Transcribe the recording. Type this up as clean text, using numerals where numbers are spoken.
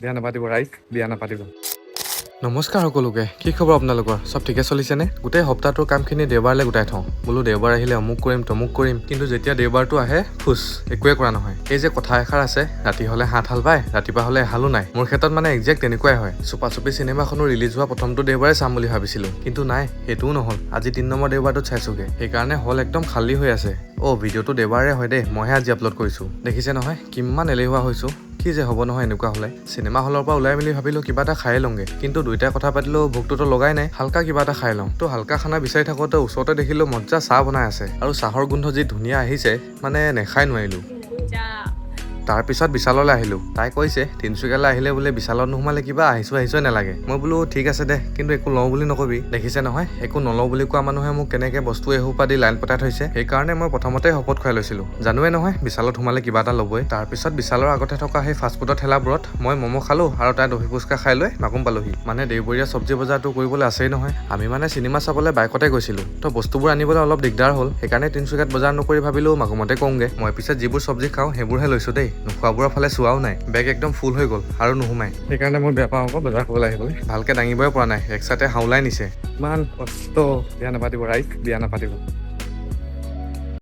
বিয়া নাপাতিব ৰাইজ, বিয়া নাপাতিব। নমস্কাৰ সকলোকে, কি খবৰ আপোনালোকৰ? চব ঠিকে চলিছেনে? গোটেই সপ্তাহটোৰ কামখিনি দেওবাৰলৈ গোটাই থওঁ। বোলো দেওবাৰ আহিলে অমুক কৰিম তমুক কৰিম, কিন্তু যেতিয়া দেওবাৰটো আহে একোৱে কৰা নহয়। এই যে কথা এষাৰ আছে, ৰাতি হ'লে 7 হাল পায়, ৰাতিপুৱা হ'লে এহালো নাই। মোৰ ক্ষেত্ৰত মানে একজেক্ট তেনেকুৱাই হয়। চুপা-চুপি চিনেমাখনো ৰিলিজ হোৱা প্ৰথমটো দেওবাৰে চাম বুলি ভাবিছিলো, কিন্তু নাই, সেইটোও নহ'ল। আজি 3 নম্বৰ দেওবাৰটোত চাইছোগে, সেইকাৰণে হল একদম খালী হৈ আছে। ভিডিঅ'টো দেওবাৰে হয় দেই, মইহে আজি আপলোড কৰিছোঁ। দেখিছে নহয় কিমান এলেহুৱা হৈছোঁ। কি যে হ'ব নহয় এনেকুৱা হ'লে। চিনেমা হলৰ পৰা ওলাই মেলি ভাবিলো কিবা এটা খাই লওঁগে, কিন্তু দুইটাই কথা পাতিলেও ভোকটোতো লগাই নাই। হালকা কিবা এটা খাই লওঁ। হালকা খানা বিচাৰি থাকোঁতে ওচৰতে দেখিলো মজ্জা চাহ বনাই আছে, আৰু চাহৰ গোন্ধ যি ধুনীয়া আহিছে, মানে নেখাই নোৱাৰিলো। তাৰপিছত বিশাললৈ আহিলো। তাই কৈছে তিনচুকীয়ালৈ আহিলে বোলে বিশালত নোসোমালে কিবা আহিছোৱে নালাগে। মই বোলো ঠিক আছে দে, কিন্তু একো লওঁ বুলি নকবি। দেখিছে নহয়, একো নলওঁ বুলি কোৱা মানুহে মোক কেনেকে বস্তু এসোপা দি লাইন পতাই থৈছে। সেইকাৰণে মই প্ৰথমতে শপত খুৱাই লৈছিলো, জানোৱে নহয় বিশালত সোমালে কিবা এটা ল'বই। তাৰপিছত বিশালৰ আগতে থকা সেই ফাষ্টফুডৰ ঠেলাবোৰত মই ম'ম' খালো, আৰু তাই দহি ফুচকা খাই লৈ মাকুম পালোহি। মানে দেওবৰীয়া চব্জি বজাৰটো কৰিবলৈ আছেই নহয়। আমি মানে চিনেমা চাবলৈ বাইকতে গৈছিলো, বস্তুবোৰ আনিবলৈ অলপ দিগদাৰ হ'ল। সেইকাৰণে তিনচুকীয়াত বজাৰ নকৰি ভাবিলো মাকুমতে কৰোঁগে। মই পিছে যিবোৰ চব্জি খাওঁ সেইবোৰহে লৈছো দেই, নোখোৱাবোৰৰ ফালে চোৱাও নাই। বেগ একদম ফুল হৈ গ'ল আৰু নোসোমাই। সেইকাৰণে মই বেয়া পাওঁ আকৌ বজাৰ কৰিবলৈ আহিবলৈ। ভালকে দাঙিবই পৰা নাই, এক চাইতে হাওলাই নিছে। ইমান কষ্ট। বিয়া নাপাতিব ৰাইজ, বিয়া নাপাতিব।